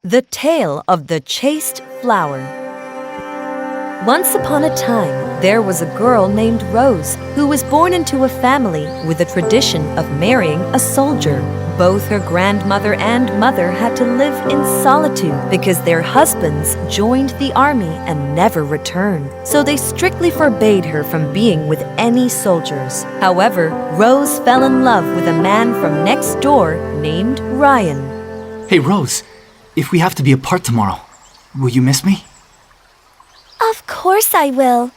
The Tale of the Chaste Flower. Once upon a time, there was a girl named Rose who was born into a family with a tradition of marrying a soldier. Both her grandmother and mother had to live in solitude because their husbands joined the army and never returned, so they strictly forbade her from being with any soldiers. However, Rose fell in love with a man from next door named Ryan. Hey, Rose, if we have to be apart tomorrow, will you miss me? Of course I will.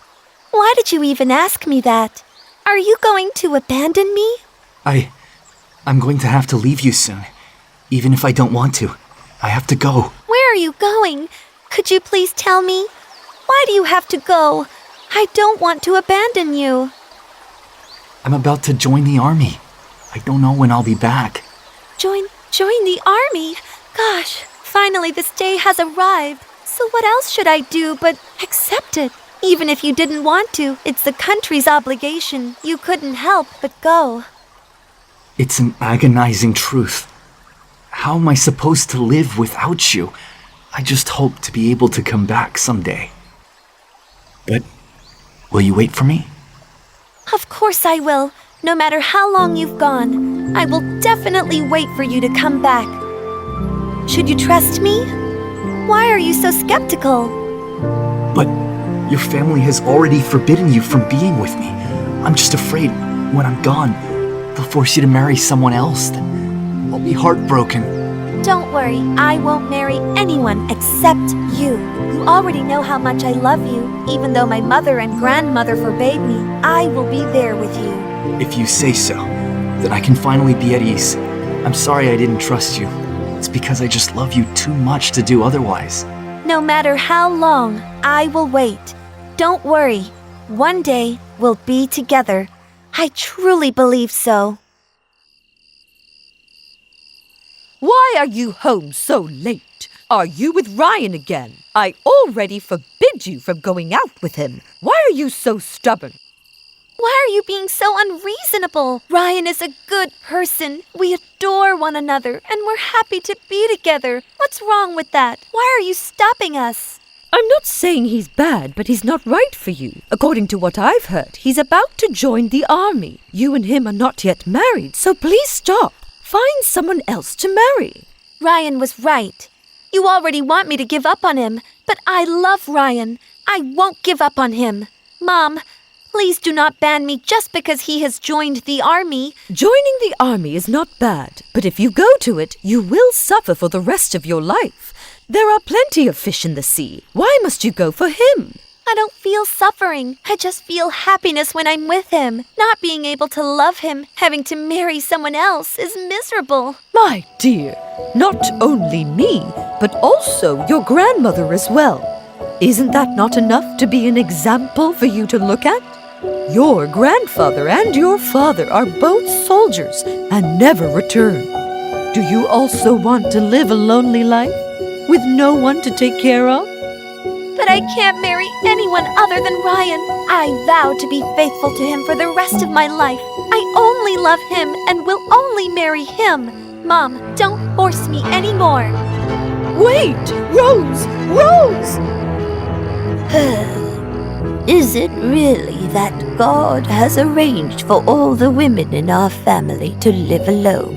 Why did you even ask me that? Are you going to abandon me? I'm going to have to leave you soon. Even if I don't want to, I have to go. Where are you going? Could you please tell me? Why do you have to go? I don't want to abandon you. I'm about to join the army. I don't know when I'll be back. Join the army? Gosh, finally this day has arrived. So what else should I do but accept it? Even if you didn't want to, it's the country's obligation. You couldn't help but go. It's an agonizing truth. How am I supposed to live without you? I just hope to be able to come back someday. But will you wait for me? Of course I will. No matter how long you've gone, I will definitely wait for you to come back. Should you trust me? Why are you so skeptical? But your family has already forbidden you from being with me. I'm just afraid when I'm gone, they'll force you to marry someone else. Then I'll be heartbroken. Don't worry, I won't marry anyone except you. You already know how much I love you. Even though my mother and grandmother forbade me, I will be there with you. If you say so, then I can finally be at ease. I'm sorry I didn't trust you. It's because I just love you too much to do otherwise. No matter how long, I will wait. Don't worry. One day, we'll be together. I truly believe so. Why are you home so late? Are you with Ryan again? I already forbid you from going out with him. Why are you so stubborn? Why are you being so unreasonable? Ryan is a good person. We adore one another, and we're happy to be together. What's wrong with that? Why are you stopping us? I'm not saying he's bad, but he's not right for you. According to what I've heard, he's about to join the army. You and him are not yet married, so please stop. Find someone else to marry. Ryan was right. You already want me to give up on him, but I love Ryan. I won't give up on him. Mom, please do not ban me just because he has joined the army. Joining the army is not bad, but if you go to it, you will suffer for the rest of your life. There are plenty of fish in the sea. Why must you go for him? I don't feel suffering. I just feel happiness when I'm with him. Not being able to love him, having to marry someone else is miserable. My dear, not only me, but also your grandmother as well. Isn't that not enough to be an example for you to look at? Your grandfather and your father are both soldiers and never returned. Do you also want to live a lonely life with no one to take care of? But I can't marry anyone other than Ryan. I vow to be faithful to him for the rest of my life. I only love him and will only marry him. Mom, don't force me anymore. Wait! Rose! Rose! Is it really that God has arranged for all the women in our family to live alone?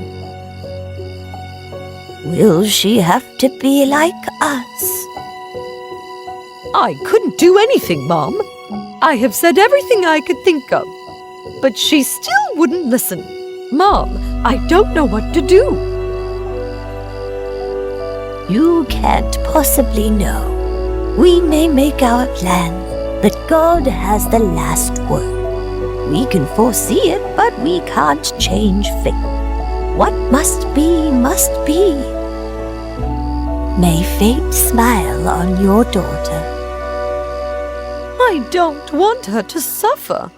Will she have to be like us? I couldn't do anything, Mom. I have said everything I could think of. But she still wouldn't listen. Mom, I don't know what to do. You can't possibly know. We may make our plans, but God has the last word. We can foresee it, but we can't change fate. What must be, must be. May fate smile on your daughter. I don't want her to suffer.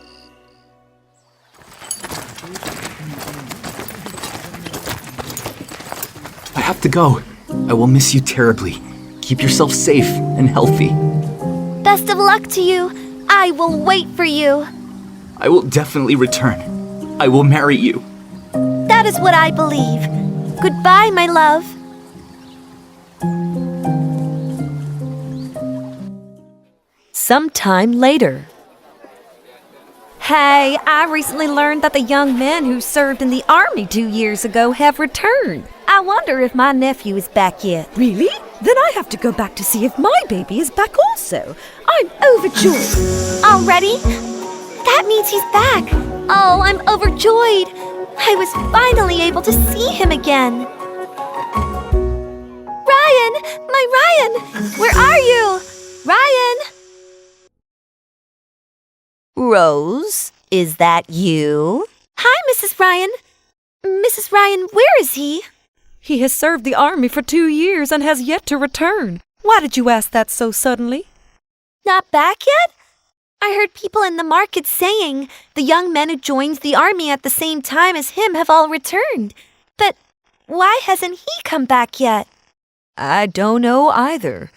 I have to go. I will miss you terribly. Keep yourself safe and healthy. Best of luck to you. I will wait for you. I will definitely return. I will marry you. That is what I believe. Goodbye, my love. Sometime later. Hey, I recently learned that the young men who served in the army 2 years ago have returned. I wonder if my nephew is back yet. Really? Then I have to go back to see if my baby is back also. I'm overjoyed. Already? That means he's back. Oh, I'm overjoyed. I was finally able to see him again. Ryan! My Ryan! Where are you? Ryan! Rose, is that you? Hi, Mrs. Ryan. Mrs. Ryan, where is he? He has served the army for 2 years and has yet to return. Why did you ask that so suddenly? Not back yet? I heard people in the market saying the young men who joined the army at the same time as him have all returned. But why hasn't he come back yet? I don't know either.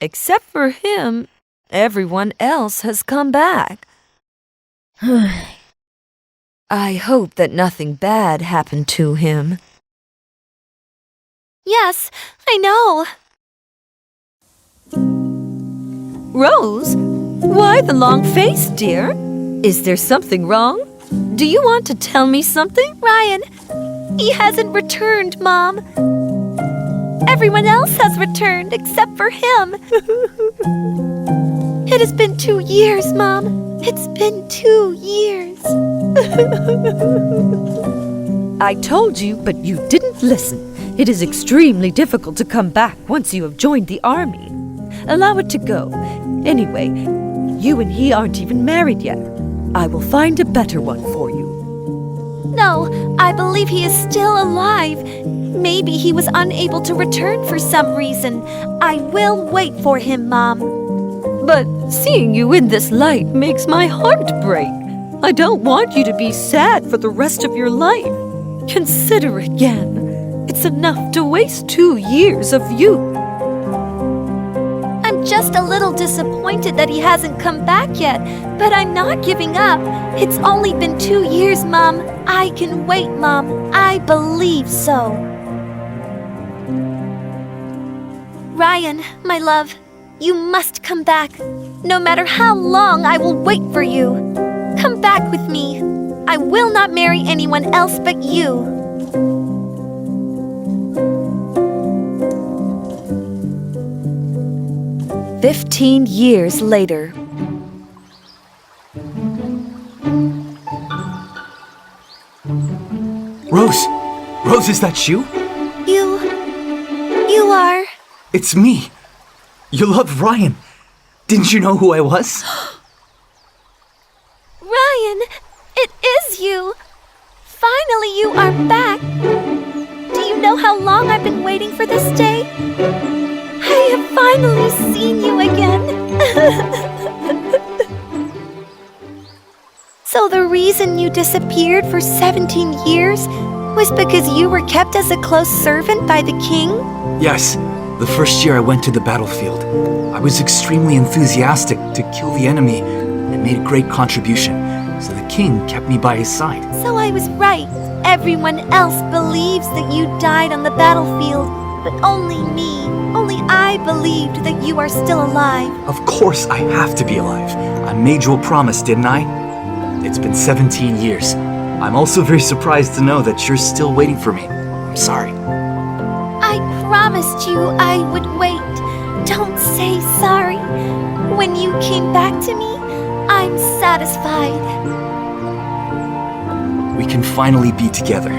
Except for him, everyone else has come back. I hope that nothing bad happened to him. Yes, I know. Rose, why the long face, dear? Is there something wrong? Do you want to tell me something? Ryan, he hasn't returned, Mom. Everyone else has returned except for him. It has been 2 years, Mom. It's been 2 years. I told you, but you didn't listen. It is extremely difficult to come back once you have joined the army. Allow it to go. Anyway, you and he aren't even married yet. I will find a better one for you. No, I believe he is still alive. Maybe he was unable to return for some reason. I will wait for him, Mom. But seeing you in this light makes my heart break. I don't want you to be sad for the rest of your life. Consider again. It's enough to waste 2 years of youth. I'm just a little disappointed that he hasn't come back yet, but I'm not giving up. It's only been 2 years, Mom. I can wait, Mom. I believe so. Ryan, my love, you must come back. No matter how long, I will wait for you. Come back with me. I will not marry anyone else but you. "15 years later. Rose! Rose, is that you? You are... It's me. You love Ryan. Didn't you know who I was? Ryan, it is you. Finally, you are back. Do you know how long I've been waiting for this day? I have finally seen you again. So the reason you disappeared for 17 years was because you were kept as a close servant by the king? Yes. The first year I went to the battlefield, I was extremely enthusiastic to kill the enemy and made a great contribution, so the king kept me by his side. So I was right. Everyone else believes that you died on the battlefield, but only me, only I believed that you are still alive. Of course I have to be alive. I made you a promise, didn't I? It's been 17 years. I'm also very surprised to know that you're still waiting for me. I'm sorry. I promised you I would wait. Don't say sorry. When you came back to me, I'm satisfied. We can finally be together.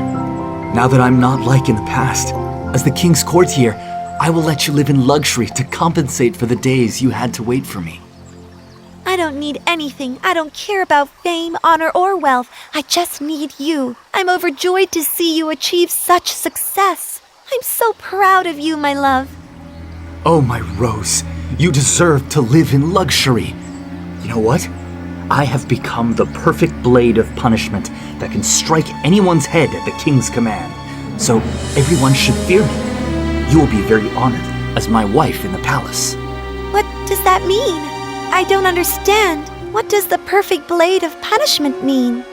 Now that I'm not like in the past. As the king's courtier, I will let you live in luxury to compensate for the days you had to wait for me. I don't need anything. I don't care about fame, honor, or wealth. I just need you. I'm overjoyed to see you achieve such success. I'm so proud of you, my love. Oh, my Rose, you deserve to live in luxury. You know what? I have become the perfect blade of punishment that can strike anyone's head at the king's command. So everyone should fear me. You will be very honored as my wife in the palace. What does that mean? I don't understand. What does the perfect blade of punishment mean?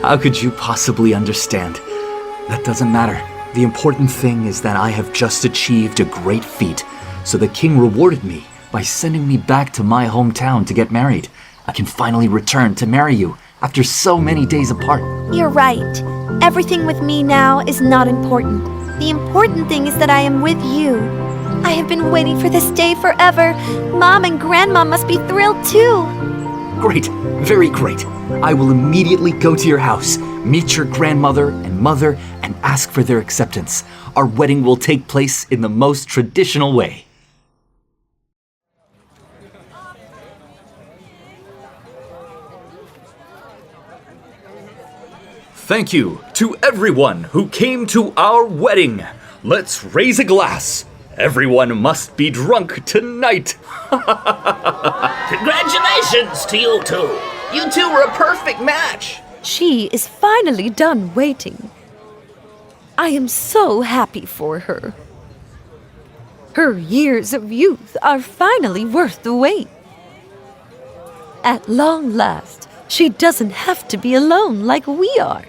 How could you possibly understand? That doesn't matter. The important thing is that I have just achieved a great feat, so the king rewarded me By sending me back to my hometown to get married, I can finally return to marry you after so many days apart. You're right. Everything with me now is not important. The important thing is that I am with you. I have been waiting for this day forever. Mom and Grandma must be thrilled too. Great, very great. I will immediately go to your house, meet your grandmother and mother, and ask for their acceptance. Our wedding will take place in the most traditional way. Thank you to everyone who came to our wedding. Let's raise a glass. Everyone must be drunk tonight. Congratulations to you two. You two were a perfect match. She is finally done waiting. I am so happy for her. Her years of youth are finally worth the wait. At long last, she doesn't have to be alone like we are.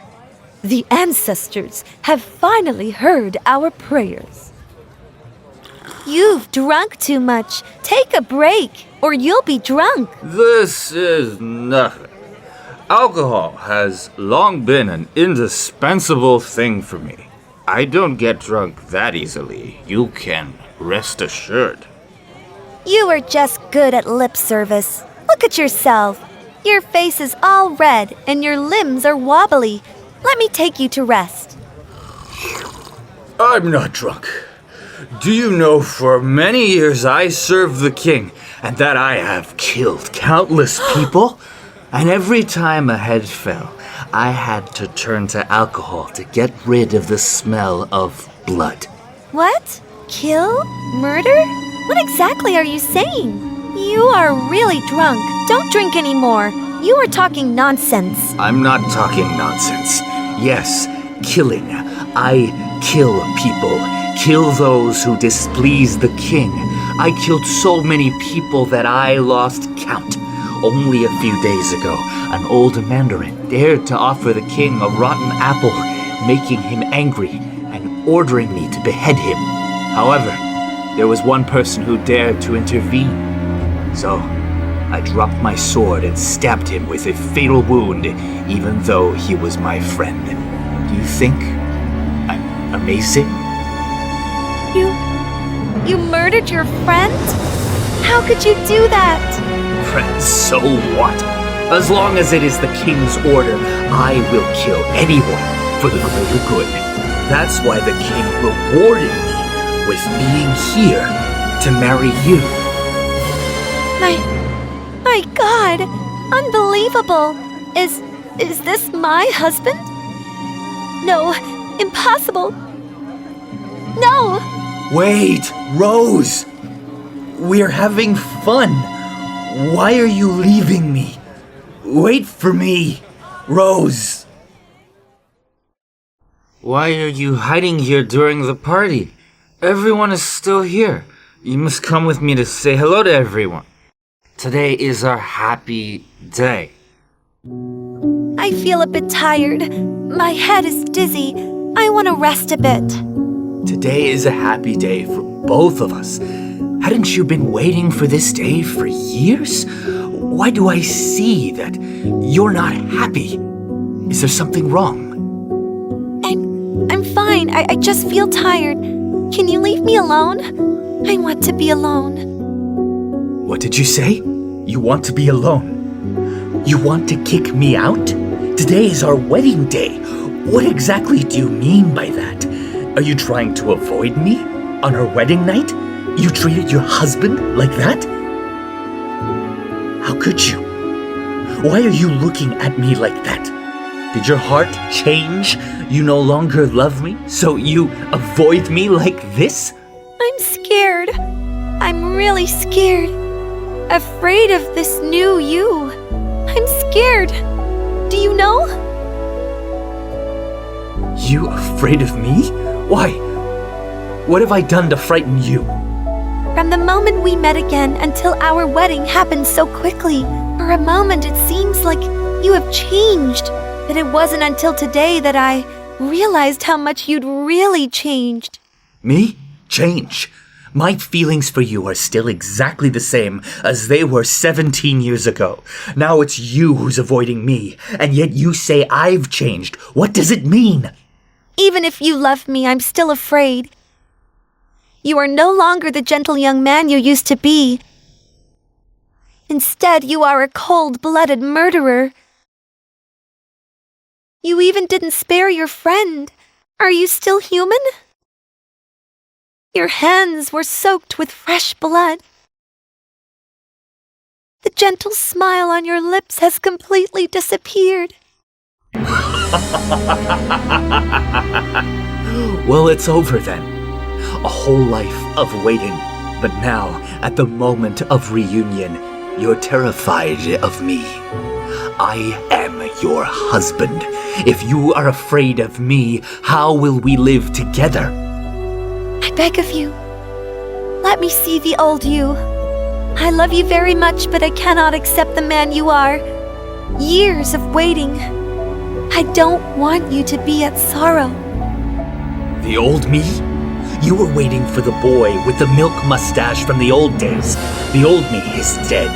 The ancestors have finally heard our prayers. You've drunk too much. Take a break, or you'll be drunk. This is nothing. Alcohol has long been an indispensable thing for me. I don't get drunk that easily. You can rest assured. You are just good at lip service. Look at yourself. Your face is all red and your limbs are wobbly. Let me take you to rest. I'm not drunk. Do you know for many years I served the king, and that I have killed countless people? And every time a head fell, I had to turn to alcohol to get rid of the smell of blood. What? Kill? Murder? What exactly are you saying? You are really drunk. Don't drink anymore. You are talking nonsense. I'm not talking nonsense. Yes, killing. I kill people. Kill those who displease the king. I killed so many people that I lost count. Only a few days ago, an old mandarin dared to offer the king a rotten apple, making him angry and ordering me to behead him. However, there was one person who dared to intervene. So, I dropped my sword and stabbed him with a fatal wound, even though he was my friend. Do you think I'm amazing? You murdered your friend? How could you do that? Friends, so what? As long as it is the king's order, I will kill anyone for the greater good. That's why the king rewarded me with being here to marry you. My God! Unbelievable! Is this my husband? No, impossible! No! Wait, Rose! We're having fun. Why are you leaving me? Wait for me, Rose. Why are you hiding here during the party? Everyone is still here. You must come with me to say hello to everyone. Today is our happy day. I feel a bit tired. My head is dizzy. I want to rest a bit. Today is a happy day for both of us. Hadn't you been waiting for this day for years? Why do I see that you're not happy? Is there something wrong? I'm fine. I just feel tired. Can you leave me alone? I want to be alone. What did you say? You want to be alone? You want to kick me out? Today is our wedding day. What exactly do you mean by that? Are you trying to avoid me on our wedding night? You treated your husband like that? How could you? Why are you looking at me like that? Did your heart change? You no longer love me, so you avoid me like this? I'm scared. I'm really scared. Afraid of this new you. I'm scared. Do you know? You afraid of me? Why? What have I done to frighten you? From the moment we met again until our wedding happened so quickly, for a moment it seems like you have changed. But it wasn't until today that I realized how much you'd really changed. Me? Change? My feelings for you are still exactly the same as they were 17 years ago. Now it's you who's avoiding me, and yet you say I've changed. What does it mean? Even if you love me, I'm still afraid. You are no longer the gentle young man you used to be. Instead, you are a cold-blooded murderer. You even didn't spare your friend. Are you still human? Your hands were soaked with fresh blood. The gentle smile on your lips has completely disappeared. Well, it's over then. A whole life of waiting. But now, at the moment of reunion, you're terrified of me. I am your husband. If you are afraid of me, how will we live together? I beg of you, let me see the old you. I love you very much, but I cannot accept the man you are. Years of waiting. I don't want you to be at sorrow. The old me? You were waiting for the boy with the milk mustache from the old days. The old me is dead.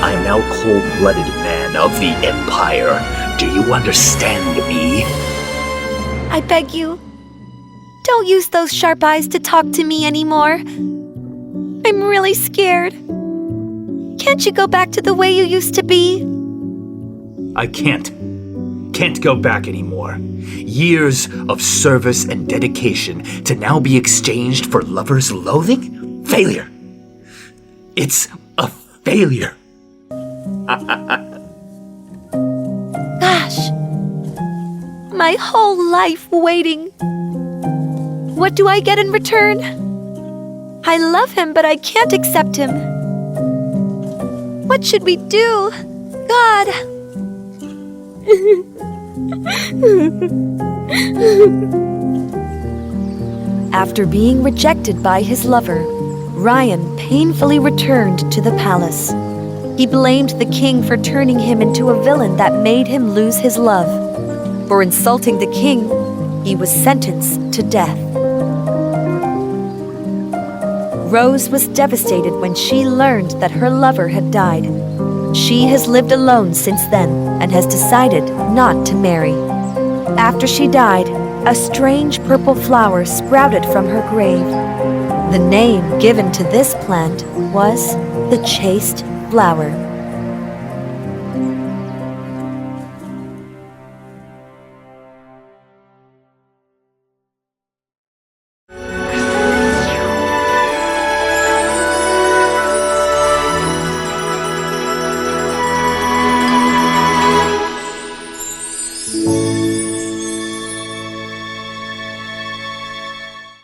I am now cold-blooded man of the Empire. Do you understand me? I beg you, don't use those sharp eyes to talk to me anymore. I'm really scared. Can't you go back to the way you used to be? I can't go back anymore. Years of service and dedication to now be exchanged for lovers' loathing? Failure. It's a failure. Gosh, my whole life waiting. What do I get in return? I love him, but I can't accept him. What should we do? God! After being rejected by his lover, Ryan painfully returned to the palace. He blamed the king for turning him into a villain that made him lose his love. For insulting the king, he was sentenced to death. Rose was devastated when she learned that her lover had died. She has lived alone since then and has decided not to marry. After she died, a strange purple flower sprouted from her grave. The name given to this plant was the chaste flower.